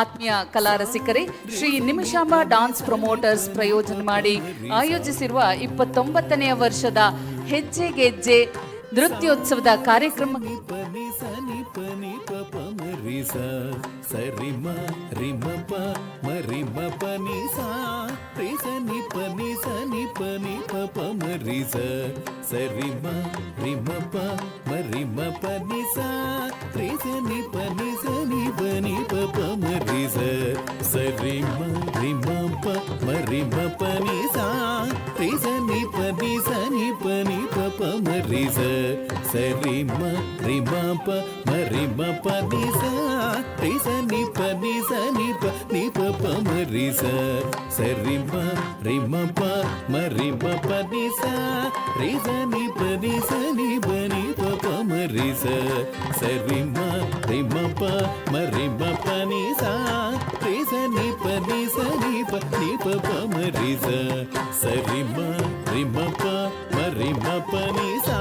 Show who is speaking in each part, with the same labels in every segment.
Speaker 1: ಆತ್ಮೀಯ ಕಲಾ ರಸಿಕರೇ, Shri Nimishamba dance promoters ಪ್ರಯೋಜನ ಮಾಡಿ ಆಯೋಜಿಸಿರುವ 29ನೇ ವರ್ಷದ ಹೆಜ್ಜೆಗೆಜ್ಜೆ ನೃತ್ಯೋತ್ಸವದ ಕಾರ್ಯಕ್ರಮ
Speaker 2: ಸರಿಮ ರಿಮ ಪ ಮರಿಮ ಪನಿ ಸಾ ರಿ ಸನಿ ಪನಿ ಸನಿ ಪನಿ ಪ ಪ ಮರಿ ಸ ಸರಿಮ ರಿಮ ಪ ಮರಿಮ ಪನಿ ಸಾ ರಿ ಸನಿ ಪನಿ ಸನಿ ಪನಿ ಪ ಪ ಮರಿ ಸ ಸರಿಮ ರಿಮ ಪ ಮರಿಮ ಪನಿ ಸಾ ರಿ ಸನಿ ಪನಿ ಸನಿ ಪನಿ ಪ ಪ ಮರಿ ಸ ಸರಿಮ ರಿಮ ಪ ಮರಿಮ ಪನಿ ಸಾ ರಿ ಸನಿ ಪನಿ ಸನಿ ಪ ನಿ ಪ ಪ ಮರಿ ಸ ಸರಿಮ ರಿಮ ಪ ಮರಿಮ ಪನಿ ಸಾ ರಿ ಸನಿ ಪನಿ ಸನಿ ಪನಿ ಪ ಪ ಮರಿ ಸ ಸರಿಮ ರಿಮ ಪ ಮರಿಮ ಪನಿ ಸಾ ರಿ ಸನಿ ಪನಿ ಸನಿ ಪ ನಿ ಪ ಪ ಮರಿ ಸ ಸರಿಮ ರಿಮ ಪ ಮರಿಮ ಪನಿ ಸಾ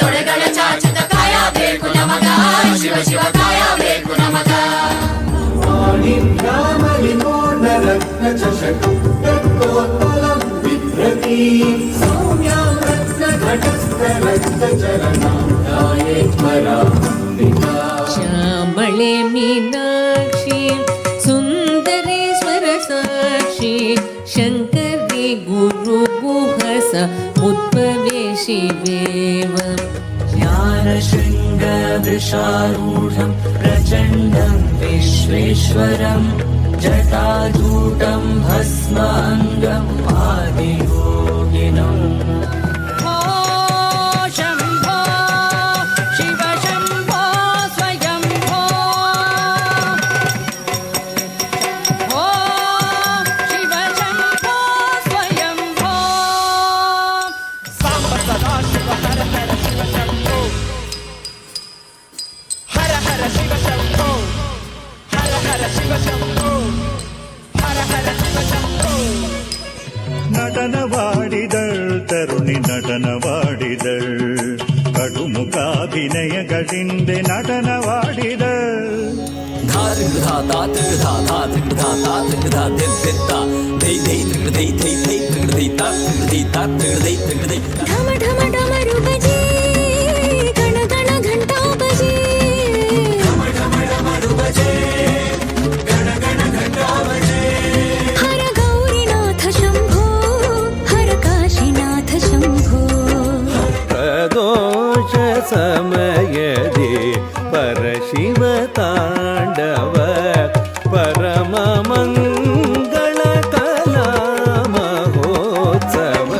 Speaker 3: ತೊಡೆಗಳ ಚಾಚದ ಕಾಯ ಬೇಕು ನಮಗ ಶಿವ ಶಿವ ಕಾಯ ಬೇಕು ನಮಗ
Speaker 4: ಶ್ಯಾಮಳೆ ಮೀನಾಕ್ಷಿ ಸುಂದರೇಶ್ವರ ಸಾಕ್ಷಿ ಶಂಕರಿ ಗುರು ಗುಹಸ ಉದ್ಭವೇ ಶಿವೇವ
Speaker 5: ज्ञानशृङ्गवृषारूढं प्रचण्डं विश्वेश्वरं जटाजूटं भस्माङ्गम् आदियोगिनम्
Speaker 6: നടനവാടിതൾ തരുണി നടനവാടിതൾ കടുമുഖാഭിനയകളിന്റെ നടനവാടിതൾ
Speaker 4: ಢಮ ಢಮ ಡಮರು ಬಜೆ ಗಣ ಗಣ ಘಂಟಾ ಬಜೆ ಹರ ಗೌರಿನಾಥ ಶಂಭೋ ಹರ ಕಾಶಿನಾಥ ಶಂಭೋ
Speaker 2: ಪ್ರದೋಷ ಸಮಯದಿ ಪರಶಿವ ತಾಂಡವ ಪರಮ ಮಂಗಳ ಕಲಾ ಮಹೋತ್ಸವ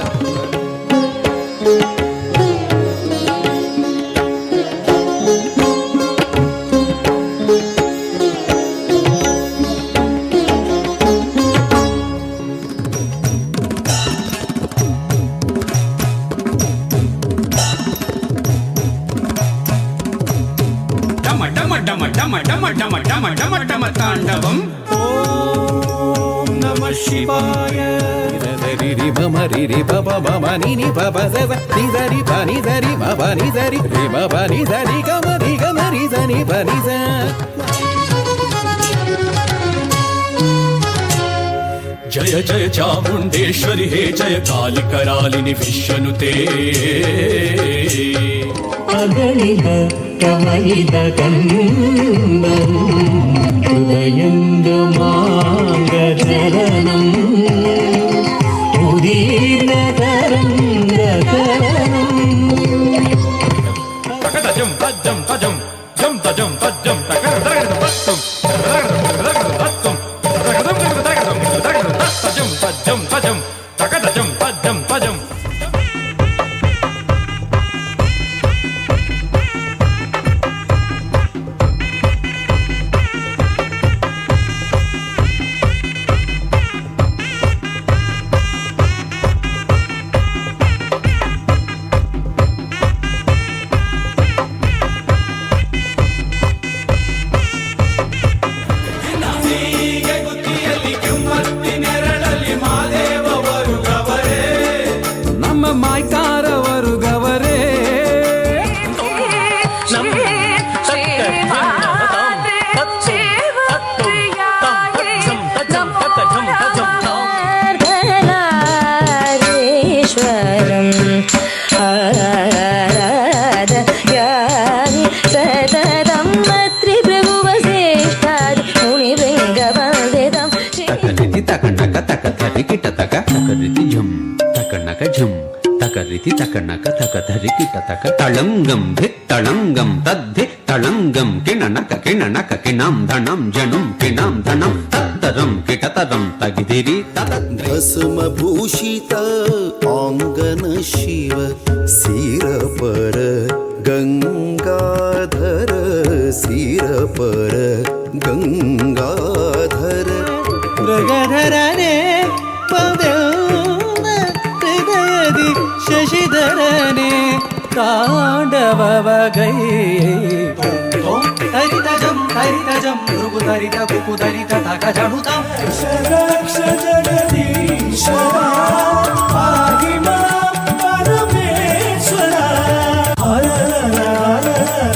Speaker 3: ತಾಂಡವಂ
Speaker 2: ಓಂ ನಮಃ ಶಿವಾಯ ರಿ ರಿ ಬಮ ರಿ ರಿ ಬಮ ಬಮ ನಿ ನಿ ಬಮ ಸ ನಿ ಸ ರಿ ಬ ನಿ ಸ ರಿ ಮ ಬ ನಿ ಸ ರಿ ರಿ ಮ ಬ ನಿ ಸ ರಿ ಗ ಮ ರಿ ಸ ನಿ ಬ ನಿ ಸ
Speaker 5: जय जय चामुण्डेश्वरि हे जय कालिकरालिनि विश्वनुते
Speaker 7: अगलिद कमलिद कन्नम् जयङ्गमाङ्गचरणम्
Speaker 5: తకదజం తజ్జం తజం జం తజం తజ్జం తకదరగదం తత్తం తకదరగదం తత్తం తకదరగదం తజ్జం తజ్జం తజం తకదజం తజ్జం తజం
Speaker 2: ನಮ್ಮ ಮಾಯ್ಕಾರವರು ಗವರೇ
Speaker 4: ईश्वरं आराधयामि सततं त्रिभुवसेष्ठादि मुनिभृङ्गवन्दितं
Speaker 8: तकरिति तकनक तकधरि किट तक तकरिति झम तकनक झम तकरिति तकनक तकधरि किट तक तळङ्गं धित् तळङ्गं तद्धि तळङ्गं किणनक किणनक किणां धनं जनुं किणां धनं तत्तरं किटतरं तगिधिरि
Speaker 9: भस्मभूषित आङ्गन शिव सिरपर गङ्गाधर सिरपर गङ्गाधर
Speaker 7: मृगधरने पदौन हृदयदि शशिधरने ताण्डववगै हरितजं हरितजं मृगुधरित कुकुधरित तकजनुतं रक्ष जगदीश्वरा पाहि मां परमेश्वरा हर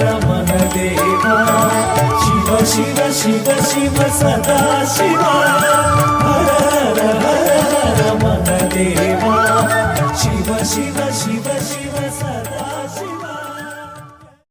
Speaker 7: रमण देवा शिव शिव शिव शिव सदा शिवा हर